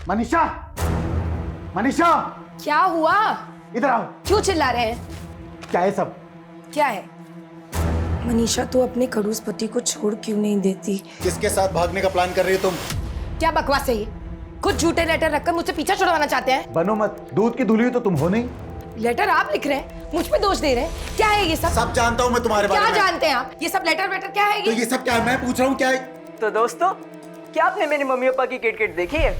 मनीषा, मनीषा, क्या हुआ? इधर आओ। क्यों चिल्ला रहे हैं? क्या है सब? क्या है? मनीषा, तू अपने खड़ूस पति को छोड़ क्यों नहीं देती? किसके साथ भागने का प्लान कर रही हो तुम? क्या बकवास है ये? खुद झूठे लेटर रखकर मुझसे पीछा छुड़वाना चाहते हैं। बनो मत, दूध की धुली तो तुम हो नहीं। लेटर आप लिख रहे हैं, मुझ पे दोष दे रहे हैं। क्या है ये सब? सब जानता हूँ मैं तुम्हारे बारे में। क्या जानते हैं आप? ये सब लेटर वेटर क्या है तो ये? ये सब क्या है? मैं पूछ रहा हूँ क्या है? तो दोस्तों, क्या आपने मेरे मम्मी पापा की किट देखी है?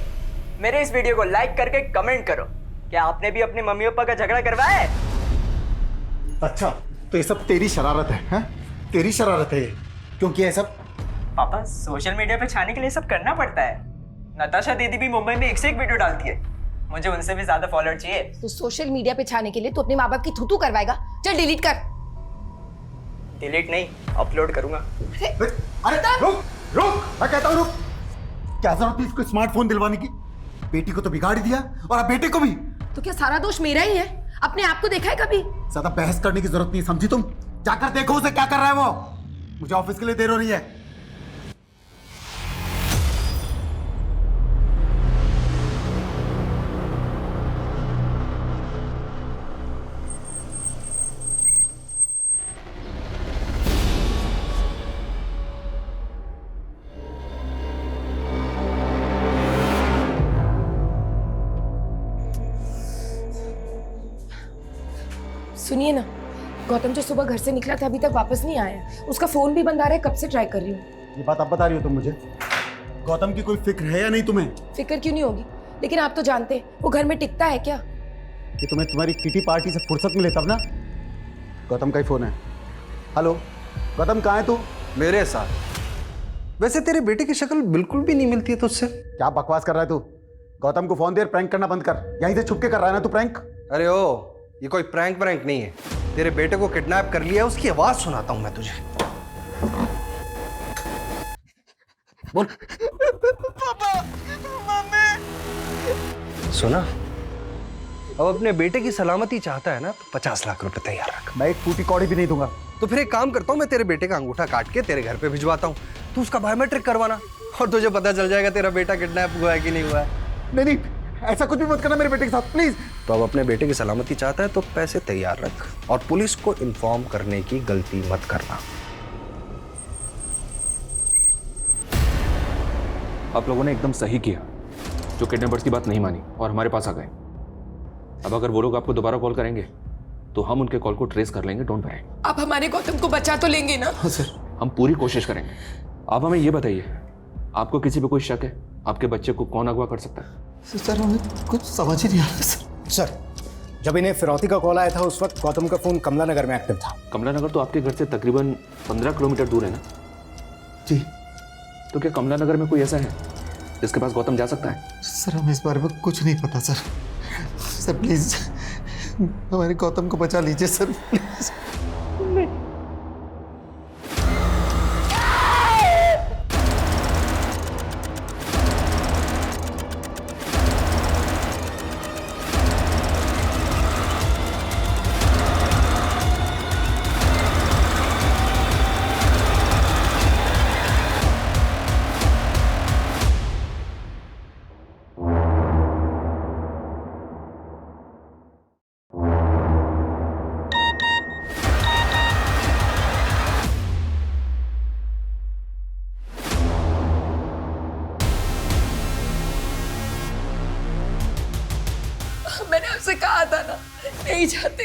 मेरे इस वीडियो को लाइक करके कमेंट करो। क्या आपने भी अपने मम्मी पापा का झगड़ा करवाया है? अच्छा, तो ये सब तेरी शरारत है? तेरी शरारत है ये? क्योंकि ये सब पापा, सोशल मीडिया पे छाने के लिए सब करना पड़ता है। नताशा दीदी भी मुंबई में एक से एक वीडियो डालती है। मुझे उनसे भी ज्यादा फॉलोअर चाहिए। तो सोशल मीडिया पे छाने के लिए तो अपने माँ बाप की थूथू करवाएगा। चल डिलीट कर। डिलीट नहीं, अपलोड करूंगा। अरे रुक रुक, मैं कहता हूँ रुक। क्या जरूरत थी इसको स्मार्टफोन दिलवाने की? बेटी को तो बिगाड़ दिया और अब बेटे को भी। तो क्या सारा दोष मेरा ही है? अपने आप को देखा है कभी? ज्यादा बहस करने की जरूरत नहीं, समझी तुम? जाकर देखो उसे क्या कर रहा है वो। मुझे ऑफिस के लिए देर हो रही है। सुनिए ना, गौतम जो सुबह घर से निकला था अभी तक वापस नहीं आया। उसका फोन भी बंद आ रहा है, कब से ट्राई कर रही हूँ। ये बात अब बता रही हो तुम मुझे? गौतम की कोई फिक्र है या नहीं तुम्हें? फिक्र क्यों नहीं होगी, लेकिन आप तो जानते हैं वो घर में टिकता है क्या? कि तुम्हें तुम्हारी किटी पार्टी से फुर्सत मिले तब ना। गौतम का ही फोन है। हेलो गौतम, कहाँ है तू? मेरे साथ। वैसे तेरे बेटे की शक्ल बिल्कुल भी नहीं मिलती है तुझसे। क्या बकवास कर रहा है तू? गौतम को फोन दे, प्रैंक करना बंद कर। यहीं से छुप के कर रहा है ना तू प्रैंक? अरे ओ, ये कोई प्रैंक नहीं है। तेरे बेटे को किडनैप कर लिया है, उसकी आवाज सुनाता हूं मैं तुझे। बोल। पापा, मम्मी। सुना? अब अपने बेटे की सलामती चाहता है ना, तो 50 लाख रुपए तैयार रख। मैं एक फूटी कौड़ी भी नहीं दूंगा। तो फिर एक काम करता हूँ, मैं तेरे बेटे का अंगूठा काट के तेरे घर पे भिजवाता हूँ। तू उसका बायोमेट्रिक करवाना और तुझे पता चल जाएगा तेरा बेटा किडनैप हुआ है कि नहीं हुआ है। नहीं नहीं, ऐसा कुछ भी मत करना मेरे बेटे के साथ प्लीज। तो अब अपने बेटे की सलामती चाहता है तो पैसे तैयार रख और पुलिस को इन्फॉर्म करने की गलती मत करना। आप लोगों ने एकदम सही किया जो किडनैपर्स की बात नहीं मानी और हमारे पास आ गए। अब अगर वो लोग आपको दोबारा कॉल करेंगे तो हम उनके कॉल को ट्रेस कर लेंगे, डोंट वरी। आप हमारे गौतम को बचा तो लेंगे ना? हाँ सर। हम पूरी कोशिश करेंगे। आप हमें ये बताइए, आपको किसी पे कोई शक है? आपके बच्चे को कौन अगवा कर सकता है? सर हमें कुछ समझ ही नहीं आ रहा सर। जब इन्हें फिरौती का कॉल आया था उस वक्त गौतम का फोन कमला नगर में एक्टिव था। कमला नगर तो आपके घर से तकरीबन 15 किलोमीटर दूर है ना? जी। तो क्या कमला नगर में कोई ऐसा है जिसके पास गौतम जा सकता है? सर हमें इस बारे में कुछ नहीं पता सर। सर प्लीज हमारे गौतम को बचा लीजिए सर, प्लीज। मैंने आपसे कहा था ना, नहीं चाहते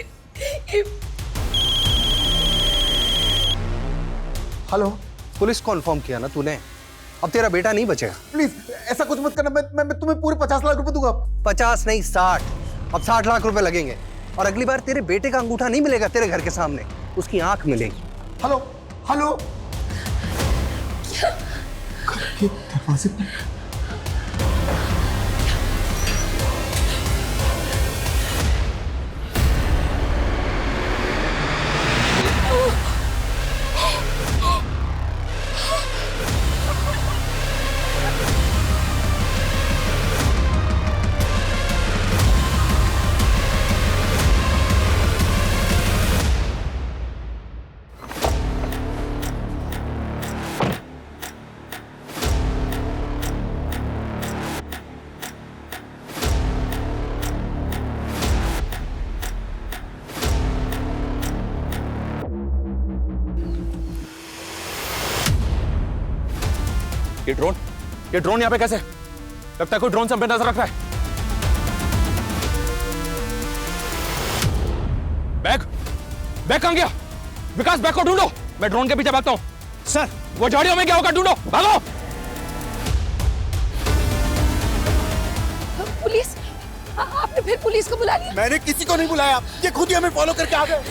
ये। हेलो, पुलिस को इन्फॉर्म किया ना तूने? अब तेरा बेटा नहीं बचेगा। प्लीज ऐसा कुछ मत करना। मैं तुम्हें पूरे 50 लाख रुपए दूंगा। 50 नहीं 60। अब 60 लाख रुपए लगेंगे और अगली बार तेरे बेटे का अंगूठा नहीं मिलेगा तेरे घर के सामने, उसकी आंख मिलेगी। हेलो हेलो, दरवाजे पर ये ड्रोन यहाँ पे कैसे? लगता है कोई ड्रोन से हम पे नजर रख रहा है। बैग कहां गया? विकास, बैग को ढूंढो। मैं ड्रोन के पीछे भागता हूँ। सर, वो झाड़ियों में क्या होगा, ढूंढो, भागो। पुलिस? आपने फिर पुलिस को बुला लिया? मैंने किसी को नहीं बुलाया, ये खुद ही हमें फॉलो करके आ गए।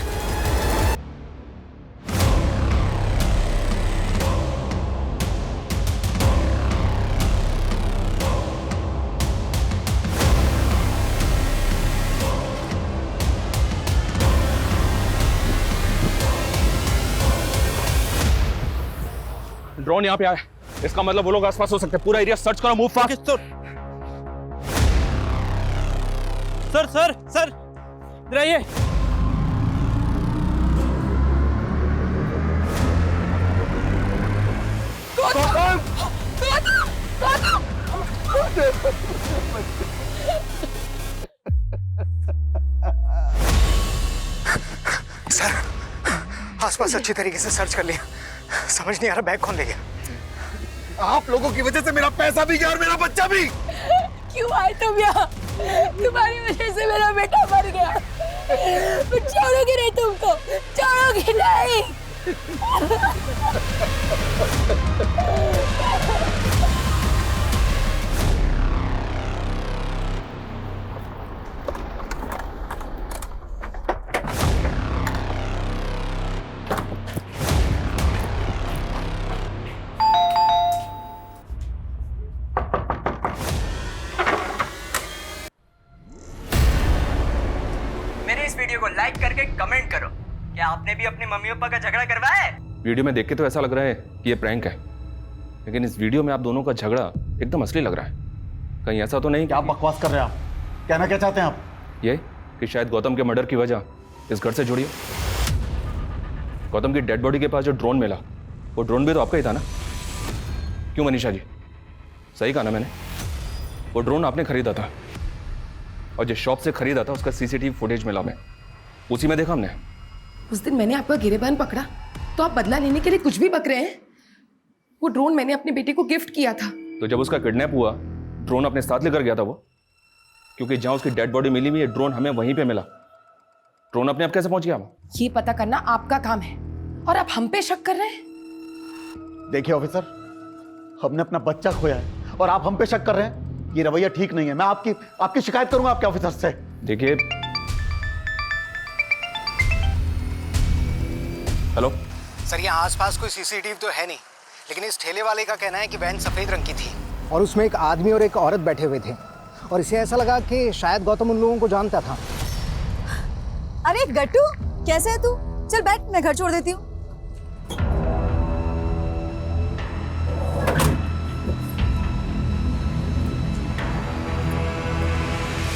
ड्रोन यहाँ पे आया, इसका मतलब वो लोग आसपास हो सकते हैं। पूरा एरिया सर्च करो, मूव फास्ट। सर इधर आइए। सर, आसपास अच्छी तरीके से सर्च कर लिया, समझ नहीं आ रहा बैग कौन ले गया। आप लोगों की वजह से मेरा पैसा भी गया और मेरा बच्चा भी। क्यों आए तुम यहाँ? तुम्हारी वजह से मेरा बेटा मर गया। छोड़ोगे नहीं तुमको, छोड़ोगे नहीं। मेरे इस वीडियो को लाइक करके कमेंट करो। क्या आपने भी अपने मम्मी पापा का झगड़ा करवाया है? वीडियो में देख के तो ऐसा लग रहा है कि ये प्रैंक है, लेकिन इस वीडियो में आप दोनों का झगड़ा एकदम असली लग रहा है। कहीं ऐसा तो नहीं क्या बकवास कर रहे हैं आप? कहना क्या चाहते हैं आप? ये कि शायद गौतम के मर्डर की वजह इस घर से जुड़ी हो? गौतम की डेड बॉडी के पास जो ड्रोन मिला, वो ड्रोन भी तो आपका ही था ना? क्यों मनीषा जी, सही कहा ना मैंने? वो ड्रोन आपने खरीदा था, और जिस शॉप से खरीदा था उसका सीसीटीवी फुटेज मिला हमें, उसी में देखा हमने। उस दिन मैंने आपका गिरेबान पकड़ा तो आप बदला लेने के लिए कुछ भी बक रहे हैं। वो ड्रोन मैंने अपने बेटे को गिफ्ट किया था। तो जब उसका किडनैप हुआ, ड्रोन अपने साथ लेकर गया था वो, क्योंकि जहां उसकी डेड बॉडी मिली हुई है, ड्रोन हमें वहीं पे मिला। ड्रोन अपने आप कैसे पहुंच गया? ये पता करना आपका काम है, और आप हम पे शक कर रहे हैं। देखिए ऑफिसर, हमने अपना बच्चा खोया है और आप हम पे शक कर रहे हैं। ये रवैया ठीक नहीं है। मैं आपकी शिकायत करूंगा आपके ऑफिसर से। देखिए, हेलो सर, यहाँ आसपास कोई सीसीटीवी तो है नहीं, लेकिन इस ठेले वाले का कहना है कि वैन सफेद रंग की थी और उसमें एक आदमी और एक औरत बैठे हुए थे, और इसे ऐसा लगा कि शायद गौतम उन लोगों को जानता था। अरे गट्टू, कैसे है तू? चल बैठ, मैं घर छोड़ देती हूँ।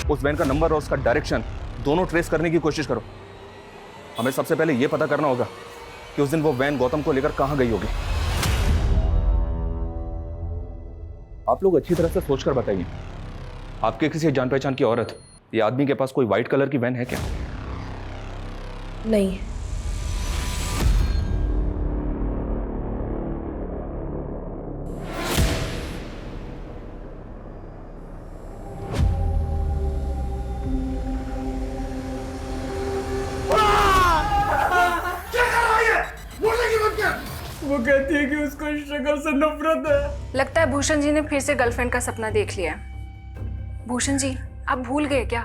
उस वैन का नंबर और उसका डायरेक्शन दोनों ट्रेस करने की कोशिश करो। हमें सबसे पहले यह पता करना होगा कि उस दिन वो वैन गौतम को लेकर कहां गई होगी। आप लोग अच्छी तरह से सोचकर बताइए, आपके किसी जान पहचान की औरत या आदमी के पास कोई व्हाइट कलर की वैन है क्या? नहीं। वो कहती है कि उसको इस शक्ल से नफरत है। लगता है भूषण जी ने फिर से गर्लफ्रेंड का सपना देख लिया है। भूषण जी, आप भूल गए क्या?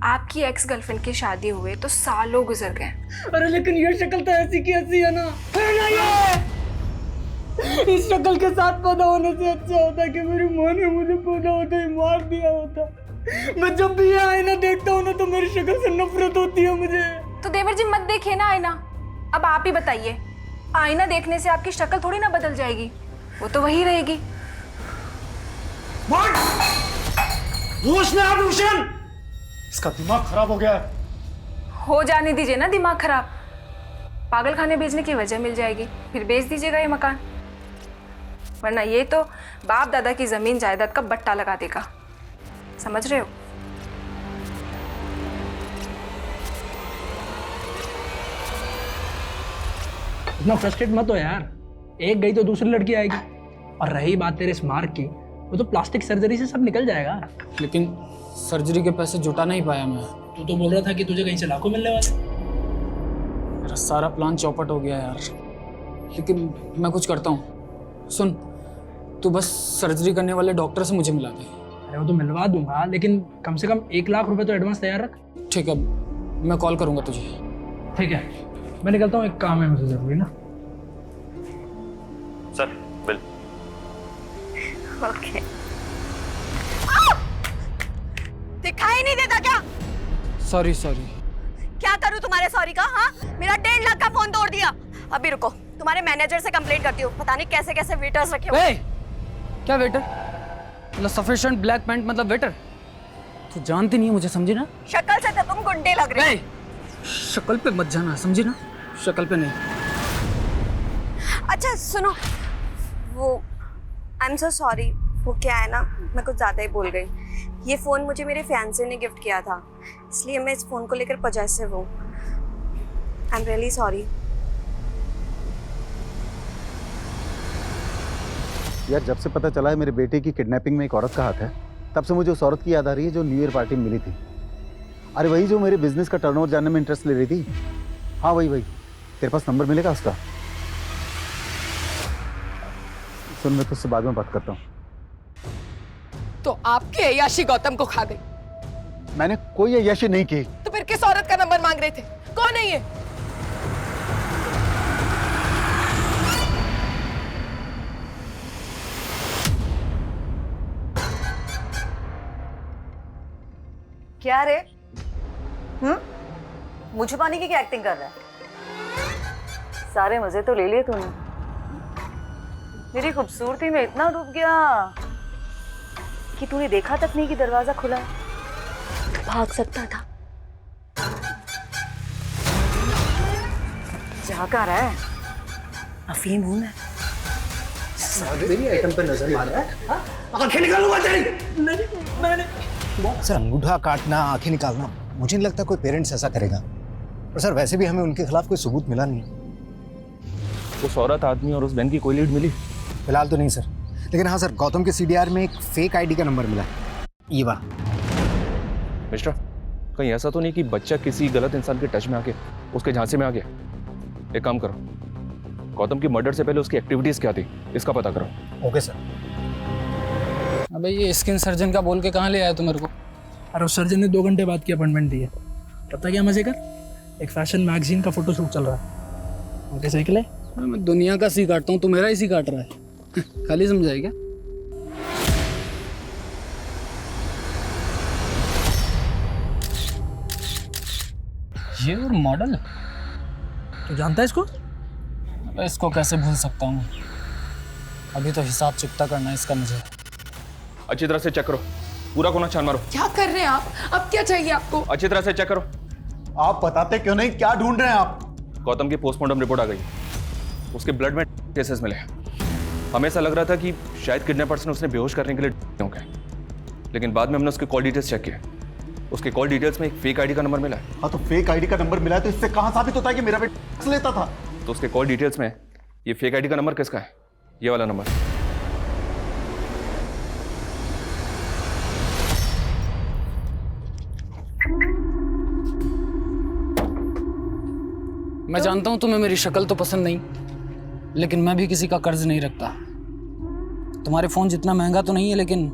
आपकी एक्स गर्लफ्रेंड की शादी हुए तो सालों गुजर गए। अरे लेकिन ये शक्ल तो ऐसी की ऐसी है ना। इस शक्ल के साथ पैदा होने से अच्छा होता कि मेरी माँ ने मुझे पैदा होते ही मार दिया होता। मैं जब भी ये आईना देखता हूँ ना तो मेरी शक्ल से नफरत होती है मुझे। तो देवर जी मत देखिए ना आईना। अब आप ही बताइए, आईना देखने से आपकी शक्ल थोड़ी ना बदल जाएगी, वो तो वही रहेगी। होश में आ भूषण, इसका दिमाग खराब हो गया है। हो जाने दीजिए ना दिमाग खराब। पागल खाने भेजने की वजह मिल जाएगी, फिर बेच दीजिएगा ये मकान, वरना ये तो बाप दादा की जमीन जायदाद का बट्टा लगा देगा। समझ रहे हो? इतना फ्रस्ट्रेट मत हो यार, एक गई तो दूसरी लड़की आएगी। और रही बात तेरे इस मार्क की, वो तो प्लास्टिक सर्जरी से सब निकल जाएगा। लेकिन सर्जरी के पैसे जुटा नहीं पाया मैं। तू तो बोल रहा था कि तुझे कहीं से लाखों मिलने वाले। मेरा सारा प्लान चौपट हो गया यार। लेकिन मैं कुछ करता हूँ। सुन, तू बस सर्जरी करने वाले डॉक्टर से मुझे मिला दे। अरे वो तो मिलवा दूंगा, लेकिन कम से कम 1 लाख रुपए तो एडवांस तैयार रख। ठीक है, मैं कॉल करूँगा तुझे। ठीक है, मैं निकलता हूँ, एक काम है मुझे जरूरी ना। Sir bill. ओके। दिखाई नहीं देता क्या? सॉरी। क्या करूं तुम्हारे सॉरी का? हाँ, मेरा 1.5 लाख का फोन तोड़ दिया। अभी रुको, तुम्हारे मैनेजर से कंप्लेंट करती हूँ। पता नहीं कैसे कैसे वेटर्स रखे हुए। क्या वेटर? मतलब सफिशिएंट ब्लैक पैंट मतलब वेटर? तू जानती नहीं है मुझे, समझी ना? शक्ल से तो तुम गुंडे लग रहे हो। शक्ल पे मत जाना, समझी ना? शक्ल पे नहीं। अच्छा सुनो, वो आई एम सो सॉरी, वो क्या है ना, मैं कुछ ज़्यादा ही बोल गई। ये फ़ोन मुझे मेरे फियांसे ने गिफ्ट किया था, इसलिए मैं इस फ़ोन को लेकर पॉजेसिव हूँ। I am really sorry. यार जब से पता चला है मेरे बेटे की किडनैपिंग में एक औरत का हाथ है, तब से मुझे उस औरत की याद आ रही है जो न्यू ईयर पार्टी में मिली थी। अरे वही जो मेरे बिजनेस का टर्नओवर जानने में इंटरेस्ट ले रही थी। हाँ वही। तेरे पास नंबर मिलेगा उसका? सुन, मैं तुझसे बाद में बात करता हूँ। तो आपकी अय्याशी गौतम को खा गई। मैंने कोई अय्याशी नहीं की। तो फिर किस औरत का नंबर मांग रहे थे? कौन है ये? क्या रे? मुझे पानी की क्या एक्टिंग कर रहा है? सारे मजे तो ले लिए तूने। मेरी खूबसूरती में इतना डूब गया कि तूने देखा तक नहीं कि दरवाजा खुला है। भाग सकता था। जा कर रहा है? अफीम हूं मैं। मेरी आइटम पे नजर मार रहा है। आंखें निकालूंगा तेरी। मैंने सर अंगूठा काटना, आंखें निकालना, मुझे नहीं लगता कोई पेरेंट्स ऐसा करेगा। और सर वैसे भी हमें उनके खिलाफ कोई सबूत मिला नहीं। उस औरत, आदमी और उस बहन की कोई लीड मिली? फिलहाल तो नहीं सर, लेकिन हाँ सर, गौतम के सीडीआर में एक फेक आईडी का नंबर मिला, ये वाला। मिस्टर, कहीं ऐसा तो नहीं कि बच्चा किसी गलत इंसान के टच में आके उसके झांसे में आ गया? एक काम करो, गौतम की मर्डर से पहले उसकी एक्टिविटीज क्या थी इसका पता करो। Okay sir. अबे ये स्किन सर्जन का बोल के कहाँ ले आया तू मेरे को? अरे उस सर्जन ने 2 घंटे बाद की अपॉइंटमेंट दी है। पता क्या मजे कर, एक फैशन मैगजीन का फोटोशूट चल रहा है। ओके सही के लिए मैं दुनिया का सी काटता हूँ, तू मेरा ही सी काट रहा है। खाली समझाए क्या? ये और मॉडल, तू जानता है इसको? अबे इसको कैसे भूल सकता हूँ? अभी तो हिसाब चुकता करना है इसका मुझे। अच्छी तरह से चेक करो, पूरा कोना छान मारो। क्या कर रहे हैं आप? अब क्या चाहिए आपको? अच्छी तरह से चेक करो। आप बताते क्यों नहीं, क्या ढूंढ रहे हैं आप? गौतम की पोस्टमार्टम रिपोर्ट आ गई, उसके ब्लड में केसेस मिले। हमें ऐसा लग रहा था कि शायद किडनैपर्स ने उसने बेहोश करने के लिए होंगे, लेकिन बाद में हमने उसके कॉल डिटेल्स चेक किए। उसके कॉल डिटेल्स में एक फेक आईडी का नंबर मिला है। हाँ तो फेक आईडी का नंबर मिला है, तो इससे कहाँ साबित होता है कि मेरा बेटा लेता था? तो उसके कॉल डिटेल्स में ये फेक आईडी का नंबर किसका है? ये वाला नंबर। मैं जानता हूँ तुम्हें मेरी शक्ल तो पसंद नहीं, लेकिन मैं भी किसी का कर्ज नहीं रखता। तुम्हारे फोन जितना महंगा तो नहीं है, लेकिन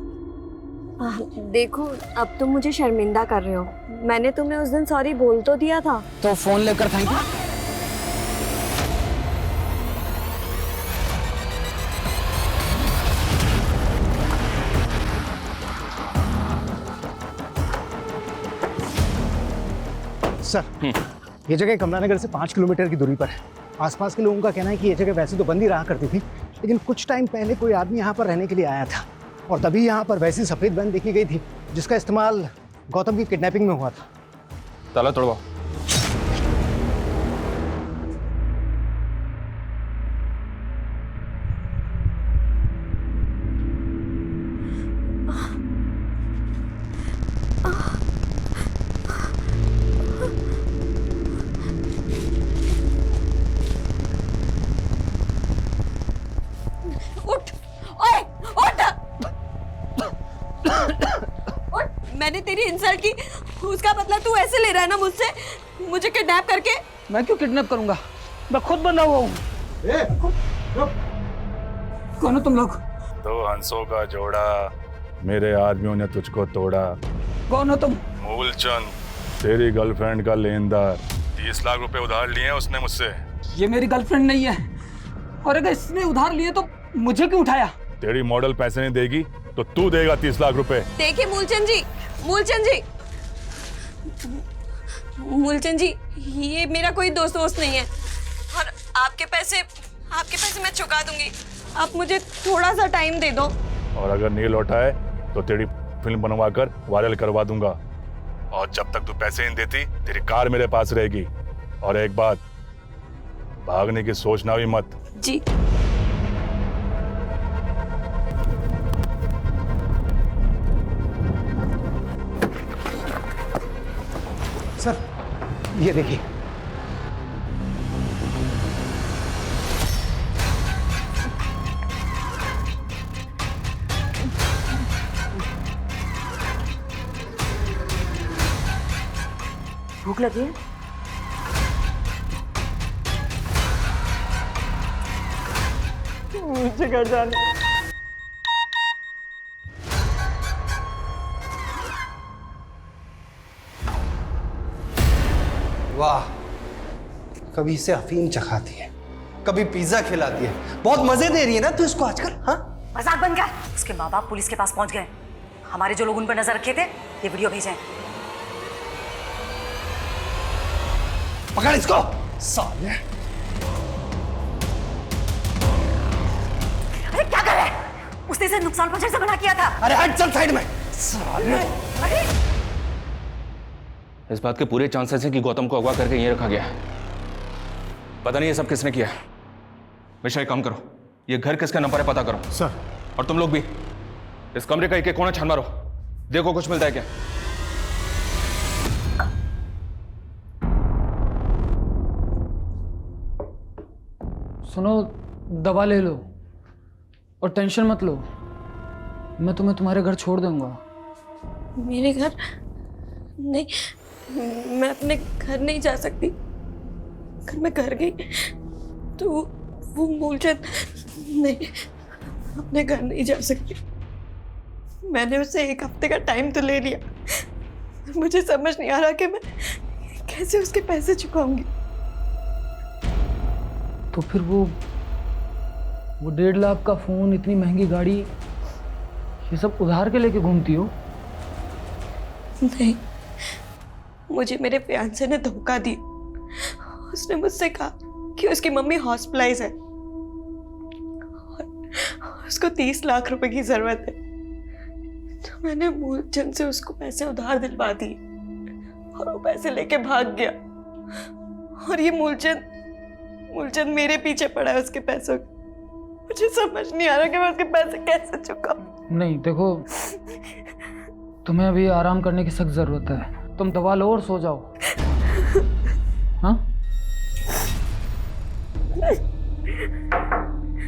देखो अब तुम मुझे शर्मिंदा कर रहे हो। मैंने तुम्हें उस दिन सॉरी बोल तो दिया था। तो फोन लेकर थैंक यू। सर ये जगह कमला नगर से 5 किलोमीटर की दूरी पर है। आसपास के लोगों का कहना है कि ये जगह वैसे तो बंद ही रहा करती थी, लेकिन कुछ टाइम पहले कोई आदमी यहाँ पर रहने के लिए आया था और तभी यहाँ पर वैसी सफ़ेद वैन देखी गई थी जिसका इस्तेमाल गौतम की किडनैपिंग में हुआ था। ताला तोड़वाओ। मैंने तेरी इंसल्ट की, उसका बदला तू ऐसे ले रहा है ना मुझसे, मुझे किडनैप करके। मैं क्यों किडनैप करूंगा? मैं खुद बंधा हुआ हूँ। कौन हो तुम लोग? दो हंसों का जोड़ा, मेरे आदमियों ने तुझको तोड़ा। कौन हो तुम? मूलचंद, तेरी गर्लफ्रेंड का लेनदार। 30 लाख रुपए उधार लिए हैं उसने मुझसे। ये मेरी गर्लफ्रेंड नहीं है, और अगर इसने उधार लिए तो मुझे क्यों उठाया? तेरी मॉडल पैसे नहीं देगी तो तू देगा 30 लाख रुपए। देखिए मूलचंद जी, मूलचंद जी, ये मेरा कोई दोस्त नहीं है, और आपके पैसे मैं चुका दूंगी। आप मुझे थोड़ा सा टाइम दे दो। और अगर नहीं लौटाए तो तेरी फिल्म बनवा कर वायरल करवा दूंगा। और जब तक तू पैसे नहीं देती तेरी कार मेरे पास रहेगी। और एक बात, भागने की सोचना भी मत। जी। सर ये देखिए। भूख लगी है? मुझे घर जाना। वाह, कभी इसे अफीम चखाती है, कभी पिज्जा खिलाती है। बहुत मजे दे रही है ना तू इसको आजकल। हाँ, मजाक बन गया। उसके माँ बाप पुलिस के पास पहुंच गए। हमारे जो लोग उन पर नजर रखे थे, ये वीडियो भेजे। पकड़ इसको साले। अरे क्या कर रहा है? उसने इसे नुकसान पहुंचाने से मना किया था। अरे हट, चल साइड में साले। अरे इस बात के पूरे चांसेस हैं कि गौतम को अगवा करके यहीं रखा गया है। पता नहीं ये सब किसने किया है। मिश्रा एक काम करो, ये घर किसका नंबर है पता करो। सर। और तुम लोग भी इस कमरे का एक कोना छान मारो, देखो कुछ मिलता है क्या। सुनो, दवा ले लो और टेंशन मत लो। मैं तुम्हें तुम्हारे घर छोड़ दूंगा। मेरे घर नहीं, मैं अपने घर नहीं जा सकती। अगर मैं घर गई तो वो मूलचंद, नहीं, अपने घर नहीं जा सकती। मैंने उससे 1 हफ्ते का टाइम तो ले लिया, मुझे समझ नहीं आ रहा कि मैं कैसे उसके पैसे चुकाऊंगी। तो फिर वो 1.5 लाख का फोन, इतनी महंगी गाड़ी, ये सब उधार के लेके घूमती हो? नहीं, मुझे मेरे फियांसे ने धोखा दिया। उसने मुझसे कहा कि उसकी मम्मी हॉस्पिटलाइज है और उसको 30 लाख रुपए की जरूरत है। तो मैंने मूलचंद से उसको पैसे उधार दिलवा दिए और वो पैसे लेके भाग गया। और ये मूलचंद मेरे पीछे पड़ा है उसके पैसों के। मुझे समझ नहीं आ रहा कि मैं उसके पैसे कैसे चुकाऊं। नहीं देखो, तुम्हें अभी आराम करने की सख्त जरूरत है। तुम दवा लो और सो जाओ। हाँ?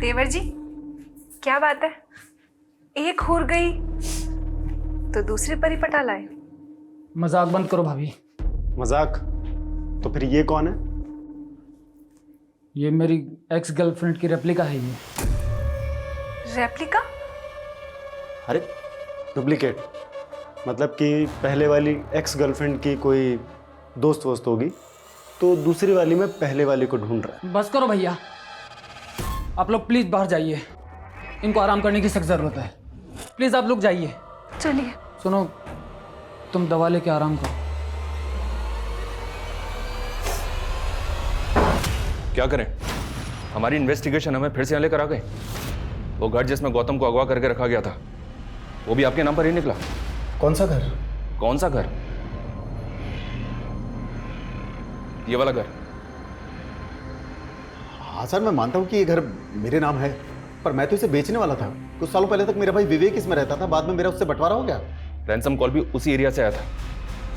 देवर जी, क्या बात है? एक हुर गई तो दूसरे पर ही पटा लाए। मजाक बंद करो भाभी। मजाक? तो फिर ये कौन है? ये मेरी एक्स गर्लफ्रेंड की रेप्लिका है। ये रेप्लिका? अरे डुप्लीकेट मतलब कि पहले वाली एक्स गर्लफ्रेंड की कोई दोस्त वोस्त होगी, तो दूसरी वाली में पहले वाली को ढूंढ रहा है। बस करो भैया, आप लोग प्लीज बाहर जाइए। इनको आराम करने की सख्त जरूरत है। प्लीज आप लोग जाइए। चलिए। सुनो, तुम दवा लेके आराम करो। क्या करें? हमारी इन्वेस्टिगेशन हमें फिर से यहाँ लेकर आ गए। वो घर जिसमें गौतम को अगवा करके रखा गया था, वो भी आपके नाम पर ही निकला। कौन सा घर? कौन सा घर? ये वाला घर। हाँ सर, मैं मानता हूँ कि ये घर मेरे नाम है, पर मैं तो इसे बेचने वाला था। कुछ सालों पहले तक मेरा भाई विवेक इसमें रहता था, बाद में मेरा उससे बंटवारा हो गया। रैंसम कॉल भी उसी एरिया से आया था।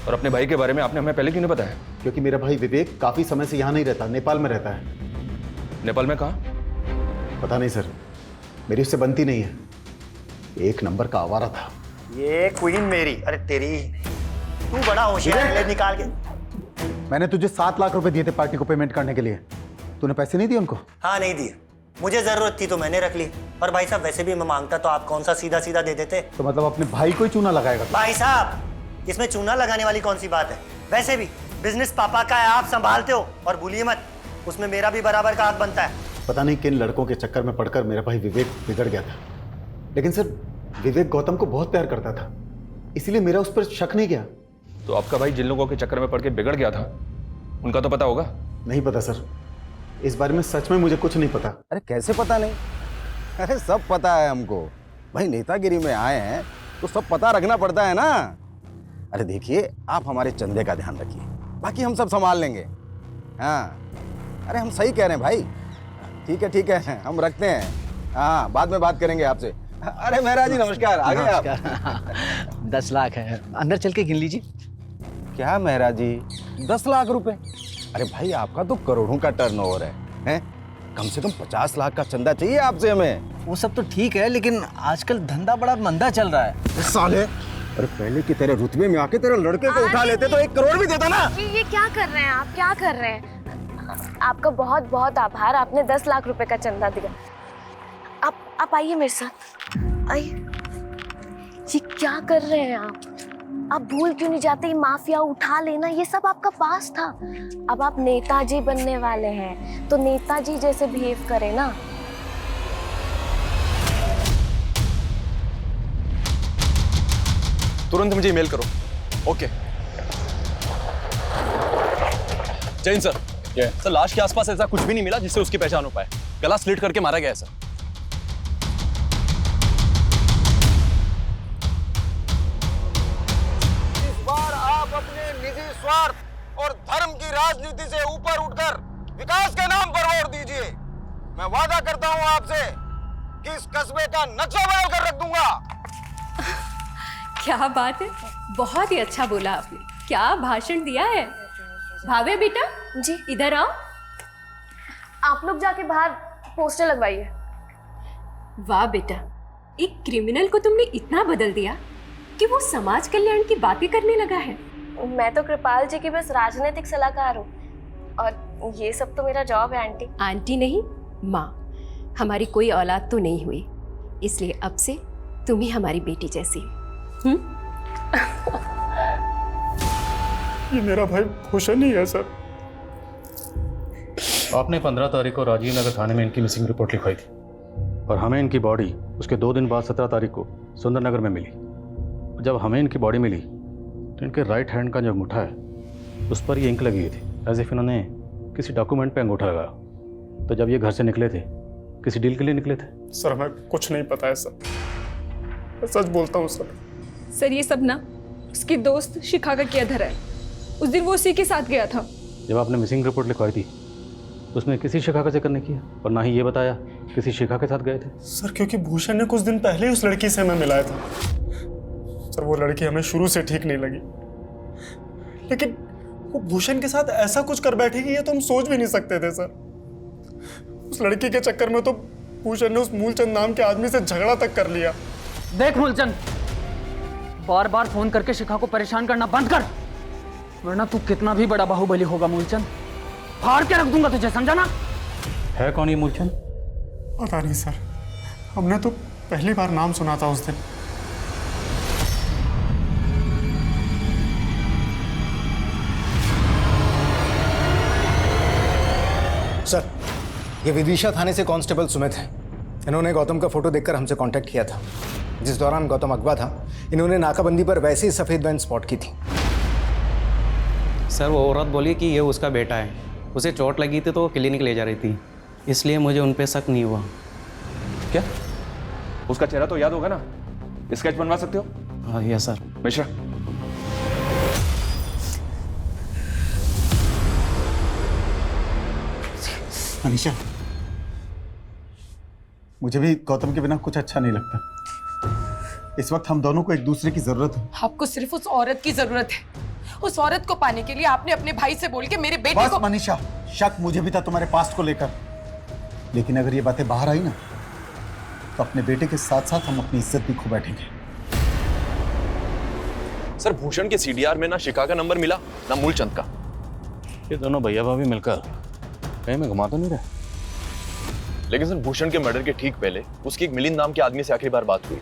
और अपने भाई के बारे में आपने हमें पहले क्यों नहीं बताया? क्योंकि मेरा भाई विवेक काफी समय से यहाँ नहीं रहता, नेपाल में रहता है। नेपाल में कहाँ? पता नहीं सर, मेरी उससे बनती नहीं है। एक नंबर का आवारा था। ये क्वीन मेरी, अरे तेरी, तू बड़ा होशियार है, ले निकाल के। मैंने तुझे 7 लाख रुपए दिए थे पार्टी को पेमेंट करने के लिए, तूने पैसे नहीं दिए उनको? हाँ नहीं दिए, मुझे जरूरत थी तो मैंने रख ली। और भाई साहब वैसे भी मैं मांगता तो आप कौन सा सीधा सीधा दे देते। तो मतलब अपने भाई को ही चूना लगाएगा? भाई साहब इसमें चूना लगाने वाली कौन सी बात है, वैसे भी बिजनेस पापा का है, आप संभालते हो, और भूलिए मत उसमें मेरा भी बराबर का हाथ बनता है। पता नहीं किन लड़कों के चक्कर में पड़कर मेरा भाई विवेक बिगड़ गया था, लेकिन सर विवेक गौतम को बहुत प्यार करता था, इसलिए मेरा उस पर शक नहीं गया। तो आपका भाई जिन लोगों के चक्कर में पड़ के बिगड़ गया था उनका तो पता होगा? नहीं पता सर, इस बारे में सच में मुझे कुछ नहीं पता। अरे कैसे पता नहीं? अरे सब पता है हमको, भाई नेतागिरी में आए हैं तो सब पता रखना पड़ता है ना। अरे देखिए आप हमारे चंदे का ध्यान रखिए, बाकी हम सब संभाल लेंगे। हाँ अरे हम सही कह रहे हैं भाई। ठीक है हम रखते हैं, हाँ बाद में बात करेंगे आपसे। अरे मेहरा जी नमस्कार, आ गए आप? 10 लाख है, अंदर चल के गिन लीजिए। क्या मेहरा जी 10 लाख रुपए? अरे भाई आपका तो करोड़ों का टर्नओवर है? कम से कम 50 लाख का चंदा चाहिए आपसे हमें। वो सब तो ठीक है, लेकिन आजकल धंधा बड़ा मंदा चल रहा है। साले, अरे पहले की तेरे रुतबे में आके तेरे लड़के को उठा लेते तो 1 करोड़ भी देता ना। ये क्या कर रहे हैं आप, क्या कर रहे हैं? आपका बहुत बहुत आभार, आपने 10 लाख रुपए का चंदा दिया। आप आइए मेरे साथ, आइए। ये क्या कर रहे हैं आप भूल क्यों नहीं जाते? ये माफिया उठा लेना ये सब आपका पास था, अब आप नेताजी बनने वाले हैं तो नेताजी जैसे बिहेव करें ना। तुरंत मुझे ईमेल करो। ओके जैन सर, सर लाश के आसपास ऐसा कुछ भी नहीं मिला जिससे उसकी पहचान हो पाए। गला स्लिट करके मारा गया है सर। इस बार आप अपने निजी स्वार्थ और धर्म की राजनीति से ऊपर उठकर विकास के नाम पर वोट दीजिए। मैं वादा करता हूं आपसे कि इस कस्बे का नक्शा बदल कर रख दूंगा। क्या बात है, बहुत ही अच्छा बोला आपने, क्या भाषण दिया है। भावे बेटा जी इधर आओ। आप लोग जाके बाहर पोस्टर लगवाइए। वाह बेटा, एक क्रिमिनल को तुमने इतना बदल दिया कि वो समाज कल्याण की बातें करने लगा है। मैं तो कृपाल जी की बस राजनीतिक सलाहकार हूँ, और ये सब तो मेरा जॉब है आंटी। आंटी नहीं, माँ। हमारी कोई औलाद तो नहीं हुई, इसलिए अब से तुम ही हमारी बेटी जैसी। ये मेरा भाई भूषण ही है सर। आपने 15 तारीख को राजीव नगर थाने में इनकी मिसिंग रिपोर्ट लिखवाई थी और हमें इनकी बॉडी उसके 2 दिन बाद 17 तारीख को सुंदर नगर में मिली। जब हमें इनकी बॉडी मिली तो इनके राइट हैंड का जो अंगूठा है उस पर ये इंक लगी हुई थी, एज इफ इन्होंने किसी डॉक्यूमेंट पे अंगूठा लगाया। तो जब ये घर से निकले थे किसी डील के लिए निकले थे? सर हमें कुछ नहीं पता है सर, मैं सच बोलता हूँ सर। सर ये सब ना उसकी दोस्त शिखा का किया धरा है, उस दिन वो उसी के साथ गया था। जब आपने मिसिंग रिपोर्ट लिखवाई थी तो उसमें किसी शिखा का जिक्र नहीं किया और ना ही ये बताया किसी शिखा के साथ गए थे। सर क्योंकि भूषण ने कुछ दिन पहले ही उस लड़की से हमें मिलाया था सर। वो लड़की हमें शुरू से ठीक नहीं लगी, लेकिन वो भूषण के साथ ऐसा कुछ कर बैठेगी ये तो हम सोच भी नहीं सकते थे सर। उस लड़की के चक्कर में तो भूषण ने उस मूलचंद नाम के आदमी से झगड़ा तक कर लिया। देख मूलचंद, बार बार फोन करके शिखा को परेशान करना बंद कर, वरना तू कितना भी बड़ा बाहुबली होगा मूलचंद, फाड़ के रख दूंगा तुझे, समझा ना? है कौन ये मूलचंद? पता नहीं सर, हमने तो पहली बार नाम सुना था उस दिन। सर ये विदिशा थाने से कांस्टेबल सुमित है। इन्होंने गौतम का फोटो देखकर हमसे कांटेक्ट किया था। जिस दौरान गौतम अगवा था इन्होंने नाकाबंदी पर वैसे ही सफ़ेद वैन स्पॉट की थी। सर वो औरत बोली कि ये उसका बेटा है, उसे चोट लगी थी तो वो क्लिनिक ले जा रही थी, इसलिए मुझे उन पे शक नहीं हुआ। क्या उसका चेहरा तो याद होगा ना? स्केच बनवा सकते हो? हाँ यस सर। मिश्रा मनीषा, मुझे भी गौतम के बिना कुछ अच्छा नहीं लगता। इस वक्त हम दोनों को एक दूसरे की जरूरत है। आपको सिर्फ उस औरत की जरूरत है। उस औरत को पाने के लिए आपने अपने भाई से बोल के मेरे बेटे को। मनीषा, शक मुझे भी था तुम्हारे पास्ट को लेकर, लेकिन अगर ये बातें बाहर आई ना तो अपने बेटे के साथ साथ हम अपनी इज्जत भी खो बैठेंगे। सर भूषण के सीडीआर में ना शिखा का नंबर मिला ना मूलचंद का। ये दोनों भैया भाभी मिलकर कहीं में घुमा तो नहीं रहे। लेकिन सर भूषण के मर्डर के ठीक पहले उसकी एक मिलिंद नाम के आदमी से आखिरी बार बात हुई थी।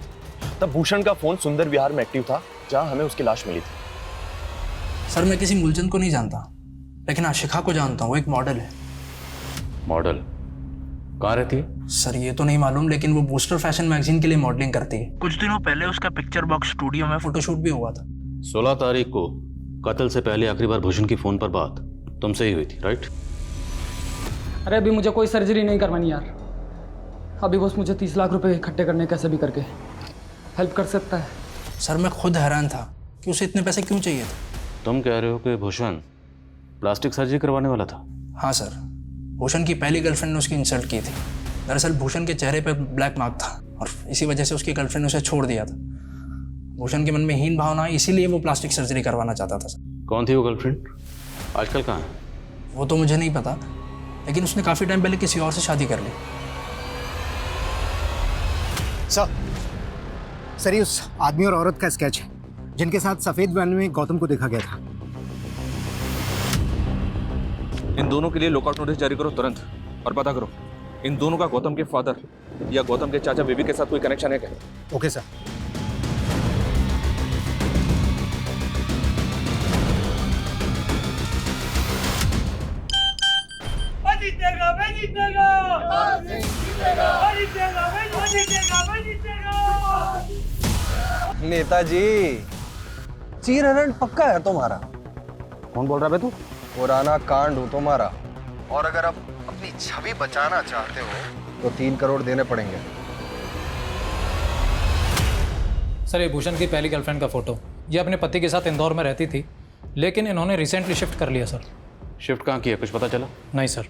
तब भूषण का फोन सुंदर विहार में एक्टिव था जहां हमें उसकी लाश मिली थी। सर मैं किसी मूलचंद को नहीं जानता, लेकिन आशिका को जानता हूँ। वो एक मॉडल है। मॉडल कहाँ रहती है? सर ये तो नहीं मालूम, लेकिन वो बूस्टर फैशन मैगजीन के लिए मॉडलिंग करती है। कुछ दिनों पहले उसका पिक्चर बॉक्स स्टूडियो में फोटोशूट भी हुआ था। 16 तारीख को कत्ल से पहले आखिरी बार भूषण की फोन पर बात तुमसे ही हुई थी, राइट? अरे अभी मुझे कोई सर्जरी नहीं करवानी यार। अभी बस मुझे 30 लाख रुपए इकट्ठे करने कैसे भी करके हेल्प कर सकता है। सर मैं खुद हैरान था कि उसे इतने पैसे क्यों चाहिए थे। तुम कह रहे हो कि भूषण प्लास्टिक सर्जरी करवाने वाला था? हाँ सर, भूषण की पहली गर्लफ्रेंड ने उसकी इंसल्ट की थी। दरअसल भूषण के चेहरे पर ब्लैक मार्क था और इसी वजह से उसकी गर्लफ्रेंड ने उसे छोड़ दिया था। भूषण के मन में हीन भावना, इसीलिए वो प्लास्टिक सर्जरी करवाना चाहता था। कौन थी वो गर्लफ्रेंड? आजकल कहाँ है? वो तो मुझे नहीं पता, लेकिन उसने काफ़ी टाइम पहले किसी और से शादी कर ली। सर ये उस आदमी और औरत का स्केच है जिनके साथ सफेद वैन में गौतम को देखा गया था। इन दोनों के लिए लुकआउट नोटिस जारी करो तुरंत और पता करो इन दोनों का गौतम के फादर या गौतम के चाचा बेबी के साथ कोई कनेक्शन है क्या? Okay sir. नेताजी चीरहरण पक्का है तुम्हारा। कौन बोल रहा है बे तू? पुराना कांड हो तुम्हारा, और अगर आप अपनी छवि बचाना चाहते हो तो 3 करोड़ देने पड़ेंगे। सर ये भूषण की पहली गर्लफ्रेंड का फोटो, ये अपने पति के साथ इंदौर में रहती थी, लेकिन इन्होंने रिसेंटली शिफ्ट कर लिया सर। शिफ्ट कहाँ किया, कुछ पता चला? नहीं सर।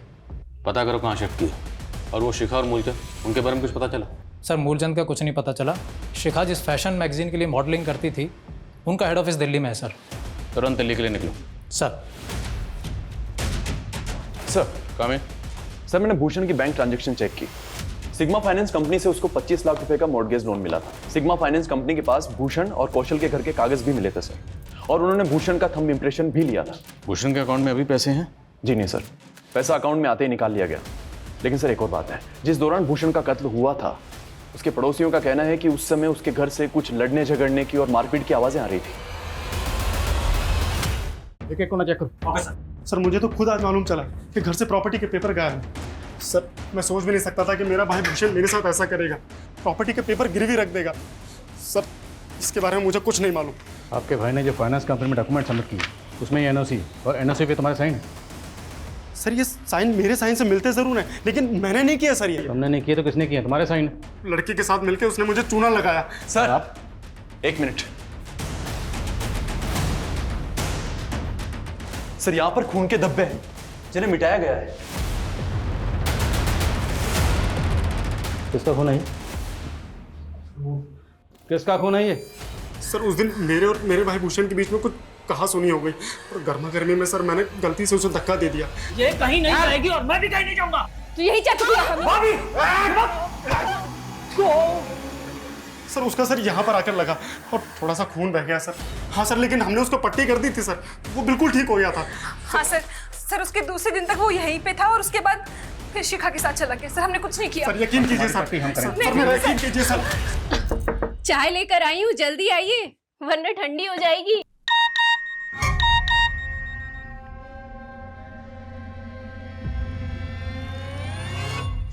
पता करो कहाँ शिफ्ट किया। और वो शिखा और मूलचंद, उनके बारे में कुछ पता चला? सर मूलचंद का कुछ नहीं पता चला। शिखा जिस फैशन मैगजीन के लिए मॉडलिंग करती थी, उनका हेड ऑफिस दिल्ली में है सर। तुरंत दिल्ली के लिए निकलो। सर। सर काम है। सर मैंने भूषण की बैंक ट्रांजैक्शन चेक की। सिग्मा फाइनेंस कंपनी से उसको 25 लाख रुपए का मॉर्गेज लोन मिला था। सिग्मा फाइनेंस कंपनी के पास भूषण और कौशल के घर के कागज भी मिले थे सर, और उन्होंने भूषण का थंब इंप्रेशन भी लिया था। भूषण के अकाउंट में अभी पैसे हैं? जी नहीं सर, पैसा अकाउंट में आते ही निकाल लिया गया। लेकिन सर एक और बात है, जिस दौरान भूषण का कत्ल हुआ था उसके पड़ोसियों का कहना है कि उस समय उसके घर से कुछ लड़ने झगड़ने की और मारपीट की आवाजें आ रही थी। एक कोना चेक करो। Okay sir. सर मुझे तो खुद आज मालूम चला कि घर से प्रॉपर्टी के पेपर गायब हैं। सर मैं सोच भी नहीं सकता था कि मेरा भाई भूषण मेरे साथ ऐसा करेगा, प्रॉपर्टी के पेपर गिरवी रख देगा। सर इसके बारे में मुझे कुछ नहीं मालूम। आपके भाई ने जो फाइनेंस कंपनी में डॉक्यूमेंट सबमिट किए उसमें एनओसी और एनओसी पे तुम्हारे साइन है? सर ये साइन मेरे साइन से मिलते जरूर हैं, लेकिन मैंने नहीं किया सर। ये तुमने नहीं किया तो किसने किया? तुम्हारे साइन है। लड़की के साथ मिलकर उसने मुझे चूना लगाया। सर आप एक मिनट। सर यहां पर खून के धब्बे हैं जिन्हें मिटाया गया है। किसका खून है? किसका खून है ये? सर उस दिन मेरे और मेरे भाई भूषण के बीच में कुछ कहा सुनी हो गई और गर्मा गर्मी में सर मैंने गलती से उसे धक्का दे दिया। ये कहीं नहीं जाएगी और मैं भी कहीं नहीं जाऊंगा। तो यही चाहती थी भाभी। सर उसका सर यहाँ पर आकर लगा और थोड़ा सा खून बह गया सर। हाँ सर, लेकिन हमने उसको पट्टी कर दी थी सर, वो बिल्कुल ठीक हो गया था। हाँ सर, सर उसके दूसरे दिन तक वो यहीं पे था और उसके बाद फिर शिखा के साथ चला गया। सर हमने कुछ नहीं किया। सर यकीन कीजिए सर, सर मेरा यकीन कीजिए सर। चाय लेकर आई हूँ, जल्दी आइए वरना ठंडी हो जाएगी।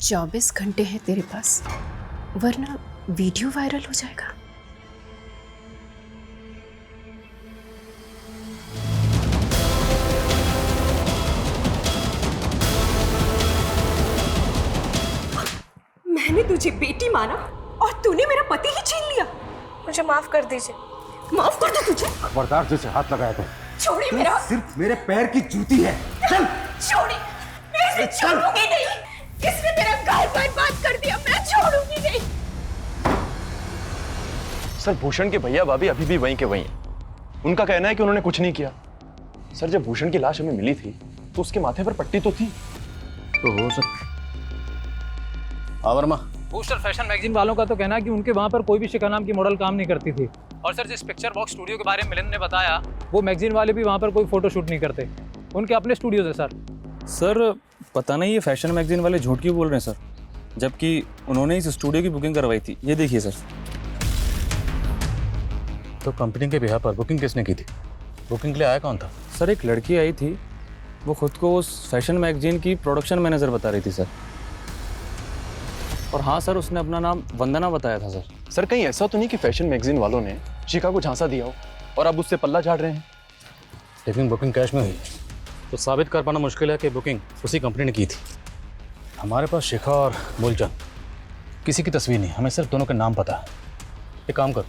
चौबीस घंटे है तेरे पास, वरना वीडियो वायरल हो जाएगा। मैंने तुझे बेटी माना और तूने मेरा पति ही छीन लिया। मुझे माफ कर दीजिए। माफ कर दो तुझे। खबरदार जिसे हाथ लगाया तो छोड़िए मेरा। सिर्फ मेरे पैर की जूती है। चल छोड़िए, मैं इसे छोड़ूंगी नहीं। इसने मेरा घर बर्बाद कर दिया, मैं छोड़ूंगी नहीं। सर भूषण के भैया भाभी अभी भी वहीं के वहीं हैं। उनका कहना है कि उन्होंने कुछ नहीं किया। सर जब भूषण की लाश हमें मिली थी तो उसके माथे पर पट्टी तो थी। तो हो सकता। वर्मा, बूस्टर फैशन मैगजीन वालों का तो कहना है कि उनके वहां पर कोई भी शिखा नाम की मॉडल काम नहीं करती थी। और सर जिस पिक्चर बॉक्स स्टूडियो के बारे में मिलन ने बताया, वो मैगजीन वाले भी वहाँ पर कोई फोटो शूट नहीं करते, उनके अपने स्टूडियोज है सर। सर पता नहीं ये फैशन मैगजीन वाले झूठ क्यों बोल रहे हैं सर, जबकि उन्होंने इस स्टूडियो की बुकिंग करवाई थी। ये देखिए सर। तो कंपनी के बिहार पर बुकिंग किसने की थी? बुकिंग के लिए आया कौन था? सर एक लड़की आई थी, वो खुद को उस फैशन मैगजीन की प्रोडक्शन मैनेजर बता रही थी सर। और हाँ सर, उसने अपना नाम वंदना बताया था सर। सर कहीं ऐसा तो नहीं कि फैशन मैगजीन वालों ने शिखा को झांसा दिया हो और अब उससे पल्ला झाड़ रहे हैं? लेकिन बुकिंग कैश में हुई तो साबित कर पाना मुश्किल है कि बुकिंग उसी कंपनी ने की थी। हमारे पास शिखा और मूलचंद किसी की तस्वीर नहीं, हमें सिर्फ दोनों के नाम पता है। एक काम कर,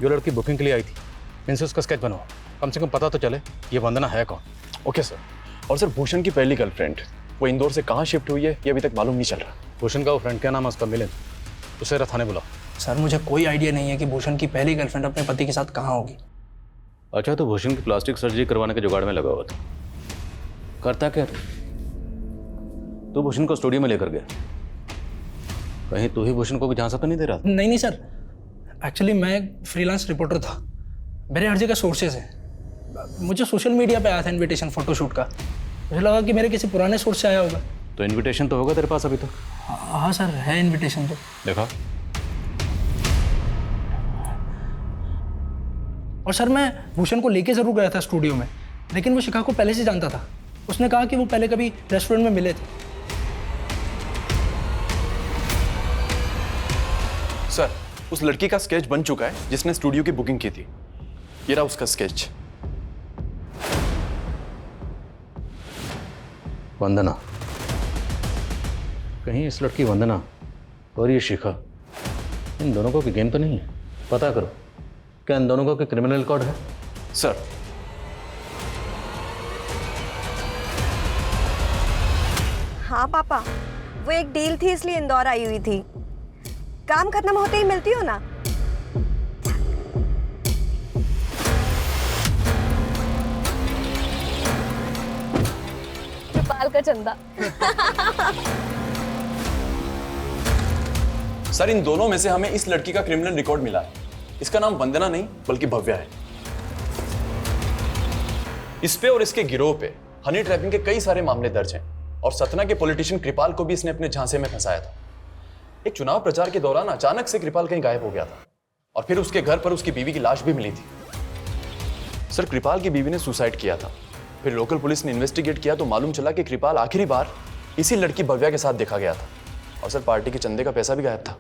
जो लड़की बुकिंग के लिए आई थी इनसे उसका स्केच बनवाओ, कम से कम पता तो चले ये वंदना है कौन। Okay sir. और सर भूषण की पहली गर्लफ्रेंड वो इंदौर से कहाँ शिफ्ट हुई है ये अभी तक मालूम नहीं चल रहा। भूषण का वो फ्रेंड, क्या नाम है उसका? मिलन। उसे थाने बुलाओ। सर मुझे कोई आइडिया नहीं है कि भूषण की पहली गर्लफ्रेंड अपने पति के साथ कहाँ होगी। अच्छा, तो भूषण की प्लास्टिक सर्जरी करवाने के जुगाड़ में लगा हुआ था। करता क्या तो भूषण को स्टूडियो में लेकर गया, कहीं तू ही भूषण को भी झांसा तो नहीं दे रहा? नहीं नहीं सर, एक्चुअली मैं एक फ्रीलांस रिपोर्टर था, मेरे हर जगह सोर्सेज हैं। मुझे सोशल मीडिया पे आया था इनविटेशन फोटोशूट का, मुझे लगा कि मेरे किसी पुराने सोर्स से आया होगा। तो इनविटेशन तो होगा तेरे पास अभी तक? हाँ सर है इनविटेशन तो। देखा। और सर मैं भूषण को लेके जरूर गया था स्टूडियो में, लेकिन वो शिखा को पहले से जानता था। उसने कहा कि वो पहले कभी रेस्टोरेंट में मिले थे। सर उस लड़की का स्केच बन चुका है जिसने स्टूडियो की बुकिंग की थी। ये रहा उसका स्केच। वंदना, कहीं इस लड़की वंदना और ये शिखा, इन दोनों को गेम तो नहीं है? पता करो, क्या इन दोनों को क्रिमिनल रिकॉर्ड है? सर हाँ पापा, वो एक डील थी इसलिए इंदौर आई हुई थी। काम खत्म होते ही मिलती हो ना। कृपाल का चंदा। सर इन दोनों में से हमें इस लड़की का क्रिमिनल रिकॉर्ड मिला है। इसका नाम वंदना नहीं बल्कि भव्या है। इस पे और इसके गिरोह पे हनी ट्रैपिंग के कई सारे मामले दर्ज हैं और सतना के पॉलिटिशियन कृपाल को भी इसने अपने झांसे में फंसाया था। एक चुनाव प्रचार के दौरान अचानक से कृपाल कहीं गायब हो गया था और फिर उसके घर पर उसकी बीवी की लाश भी मिली थी। सर कृपाल की बीवी ने सुसाइड किया था। फिर लोकल पुलिस ने इन्वेस्टिगेट किया तो मालूम चला कि कृपाल आखिरी बार इसी लड़की भव्या के साथ देखा गया था और सर पार्टी के चंदे का पैसा भी गायब था।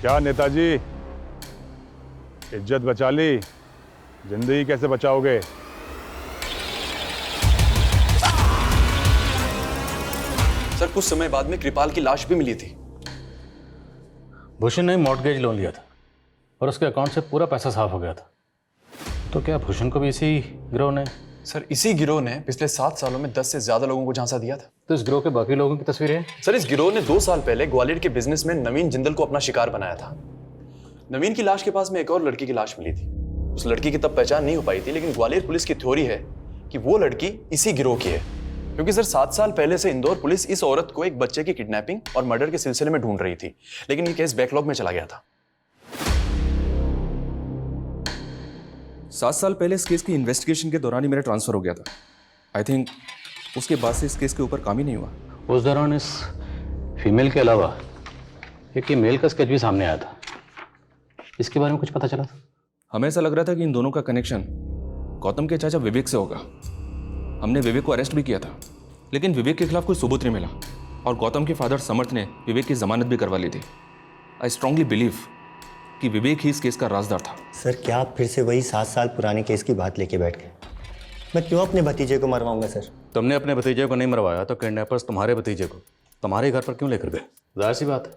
क्या नेताजी, इज्जत बचा ली, जिंदगी कैसे बचाओगे? सर कुछ समय बाद में कृपाल की लाश भी मिली थी। भूषण ने मॉर्टगेज लोन लिया था और उसके अकाउंट से पूरा पैसा साफ हो गया था। तो क्या भूषण को भी इसी गिरोह ने? सर इसी गिरोह ने पिछले 7 सालों में 10 से ज्यादा लोगों को झांसा दिया था। तो इस गिरोह के बाकी लोगों की तस्वीरें हैं? सर इस गिरोह ने 2 साल पहले ग्वालियर के बिजनेसमैन नवीन जिंदल को अपना शिकार बनाया था। नवीन की लाश के पास में एक और लड़की की लाश मिली थी। उस लड़की की तब पहचान नहीं हो पाई थी, लेकिन ग्वालियर पुलिस की थ्योरी है कि वो लड़की इसी गिरोह की है, क्योंकि सर 7 साल पहले से इंदौर पुलिस इस औरत को एक बच्चे की किडनैपिंग और मर्डर के सिलसिले में ढूंढ रही थी, लेकिन ये केस बैकलॉग में चला गया था। 7 साल पहले इस केस की इन्वेस्टिगेशन के दौरान ही मेरा ट्रांसफर हो गया था। आई थिंक उसके बाद से इस केस के ऊपर काम ही नहीं हुआ। उस दौरान इस फीमेल के अलावा एक ये मेल का स्केच भी सामने आया था, इसके बारे में कुछ पता चला था? हमें ऐसा लग रहा था कि इन दोनों का कनेक्शन गौतम के चाचा विवेक से होगा। हमने विवेक को अरेस्ट भी किया था, लेकिन विवेक के खिलाफ कोई सबूत नहीं मिला और गौतम के फादर समर्थ ने विवेक की जमानत भी करवा ली थी। आई स्ट्रांगली बिलीव कि विवेक ही इस केस का राजदार था। सर क्या आप फिर से वही 7 साल पुराने केस की बात लेके बैठ गए? मैं क्यों अपने भतीजे को मरवाऊंगा सर? तुमने अपने भतीजे को नहीं मरवाया तो किडनैपर्स तुम्हारे भतीजे को तुम्हारे घर पर क्यों लेकर गए? जाहिर सी बात है,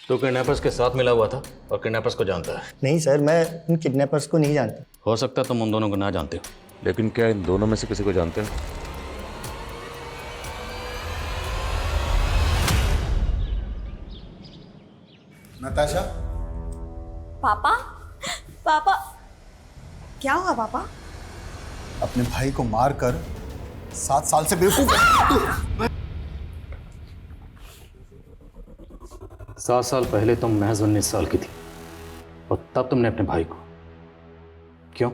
तो किडनैपर्स के साथ मिला हुआ था और किडनैपर्स को जानता है। नहीं सर, मैं उन किडनैपर्स को नहीं जानता। हो सकता है तुम उन दोनों को ना जानते हो, लेकिन क्या इन दोनों में से किसी को जानते हो? नताशा। पापा, पापा, क्या हुआ पापा? अपने भाई को मारकर 7 साल से बेवकूफ। 7 साल पहले तुम महज 19 साल की थी और तब तुमने अपने भाई को क्यों?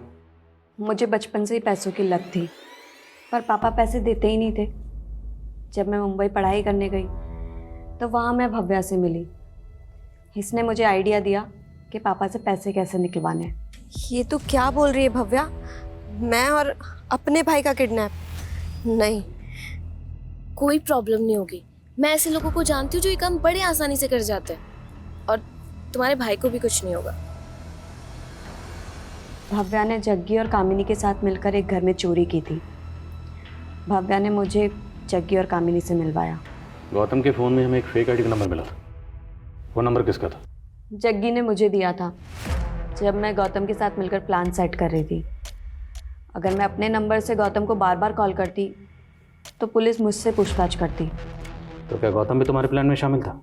मुझे बचपन से ही पैसों की लत थी, पर पापा पैसे देते ही नहीं थे। जब मैं मुंबई पढ़ाई करने गई तो वहाँ मैं भव्या से मिली। इसने मुझे आइडिया दिया कि पापा से पैसे कैसे निकलवाने हैं। ये तो क्या बोल रही है भव्या, मैं और अपने भाई का किडनैप? नहीं, कोई प्रॉब्लम नहीं होगी। मैं ऐसे लोगों को जानती हूँ जो ये काम बड़े आसानी से कर जाते हैं, और तुम्हारे भाई को भी कुछ नहीं होगा। भव्या ने जग्गी और कामिनी के साथ मिलकर एक घर में चोरी की थी। भव्या ने मुझे जग्गी और कामिनी से मिलवाया। गौतम के फ़ोन में हमें एक फेक आईडी का नंबर मिला था। वो नंबर किसका था? जग्गी ने मुझे दिया था जब मैं गौतम के साथ मिलकर प्लान सेट कर रही थी। अगर मैं अपने नंबर से गौतम को बार बार कॉल करती तो पुलिस मुझसे पूछताछ करती। तो क्या गौतम भी तुम्हारे प्लान में शामिल था?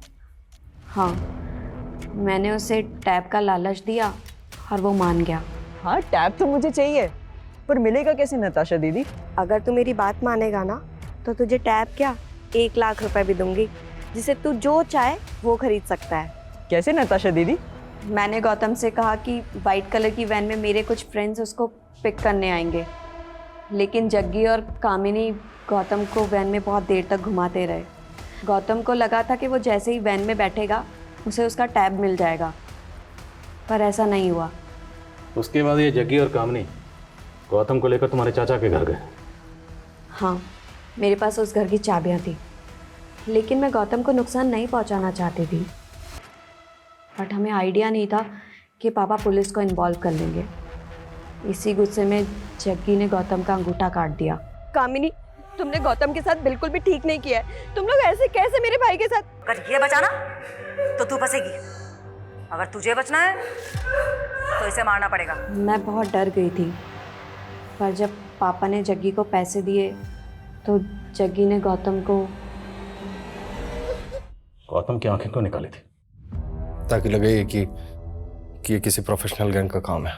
हाँ, मैंने उसे टैब का लालच दिया और वो मान गया। हाँ, टैब तो मुझे चाहिए, पर मिलेगा कैसे नताशा दीदी? अगर तू मेरी बात मानेगा ना तो तुझे टैब क्या 1 लाख रुपए भी दूंगी, जिसे तू जो चाहे वो खरीद सकता है। कैसे नताशा दीदी? मैंने गौतम से कहा कि वाइट कलर की वैन में मेरे कुछ फ्रेंड्स उसको पिक करने आएंगे, लेकिन जग्गी और कामिनी गौतम को वैन में बहुत देर तक घुमाते रहे। गौतम को लगा था कि वो जैसे ही वैन में बैठेगा उसे उसका टैब मिल जाएगा, पर ऐसा नहीं हुआ। उसके बाद ये जग्गी और कामिनी गौतम को लेकर तुम्हारे चाचा के घर गए। हाँ, मेरे पास उस घर की चाबियाँ थी, लेकिन मैं गौतम को नुकसान नहीं पहुंचाना चाहती थी। बट हमें आइडिया नहीं था कि पापा पुलिस को इन्वॉल्व कर लेंगे। इसी गुस्से में जग्गी ने गौतम का अंगूठा काट दिया। कामिनी, तुमने गौतम के साथ बिल्कुल भी ठीक नहीं किया है। तुम लोग ऐसे कैसे मेरे भाई के साथ? अगर ये बचाना तो तू बचेगी, अगर तुझे बचना है तो इसे मारना पड़ेगा। मैं बहुत डर गई थी, पर जब पापा ने जग्गी को पैसे दिए तो जग्गी ने गौतम की आंखें क्यों निकाली थी? ताकि लगे कि ये किसी प्रोफेशनल गैंग का काम है।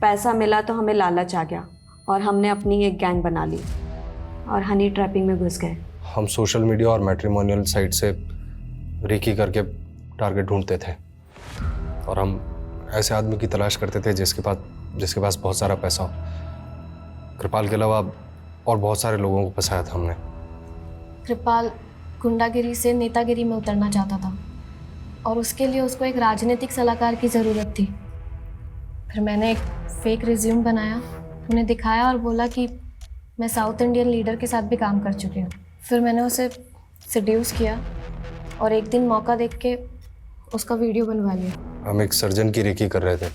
पैसा मिला तो हमें लालच आ गया और हमने अपनी एक गैंग बना ली और हनी ट्रैपिंग में घुस गए। हम सोशल मीडिया और मैट्रिमोनियल साइट से रेकी करके टारगेट ढूंढते थे, और हम ऐसे आदमी की तलाश करते थे जिसके पास बहुत सारा पैसा हो। कृपाल के अलावा और बहुत सारे लोगों को फंसाया था हमने। कृपाल गुंडागिरी से नेतागिरी में उतरना चाहता था, और उसके लिए उसको एक राजनीतिक सलाहकार की ज़रूरत थी। फिर मैंने एक फेक रिज्यूम बनाया, उन्हें दिखाया और बोला कि मैं साउथ इंडियन लीडर के साथ भी काम कर चुकी हूँ। फिर मैंने उसे सेड्यूस किया और एक दिन मौका देख के उसका वीडियो बनवा लिया। हम एक सर्जन की रेकी कर रहे थे,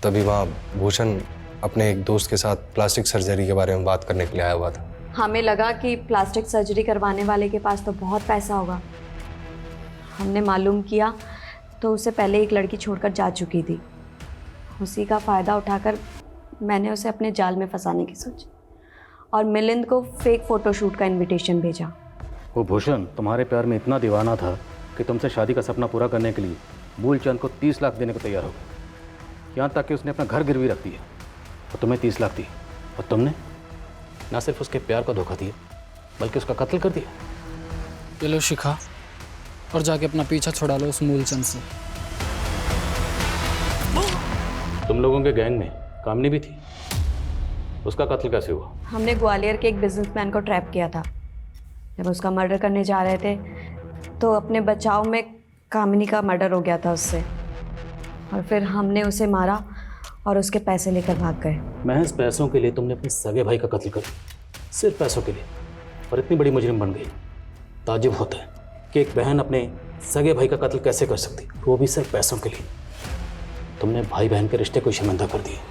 तभी वहाँ भूषण अपने एक दोस्त के साथ प्लास्टिक सर्जरी के बारे में बात करने के लिए आया हुआ था। हमें लगा कि प्लास्टिक सर्जरी करवाने वाले के पास तो बहुत पैसा होगा। हमने मालूम किया तो उसे पहले एक लड़की छोड़कर जा चुकी थी। उसी का फ़ायदा उठाकर मैंने उसे अपने जाल में फंसाने की सोची और मिलिंद को फेक फ़ोटोशूट का इनविटेशन भेजा। वो भूषण तुम्हारे प्यार में इतना दीवाना था कि तुमसे शादी का सपना पूरा करने के लिए मूलचंद को 30 लाख देने को तैयार हो गया। यहाँ तक कि उसने अपना घर गिरवी रख दिया और तुम्हें 30 लाख दिए, और तुमने ना सिर्फ उसके प्यार को धोखा दिया बल्कि उसका कत्ल कर दिया। ये लो शिखा, और जाके अपना पीछा छुड़ा लो उस मूलचंद से। तुम लोगों के गैंग में कामिनी भी थी, उसका कत्ल कैसे हुआ? हमने ग्वालियर के एक बिजनेसमैन को ट्रैप किया था। जब उसका मर्डर करने जा रहे थे तो अपने बचाव में कामिनी का मर्डर हो गया था उससे, और फिर हमने उसे मारा और उसके पैसे लेकर भाग गए। महज पैसों के लिए तुमने अपने सगे भाई का कत्ल कर दिया, सिर्फ पैसों के लिए, और इतनी बड़ी मुजरिम बन गई। ताज्जुब होता है कि एक बहन अपने सगे भाई का कत्ल कैसे कर सकती, वो भी सिर्फ पैसों के लिए। तुमने भाई बहन के रिश्ते को शर्मिंदा कर दिया।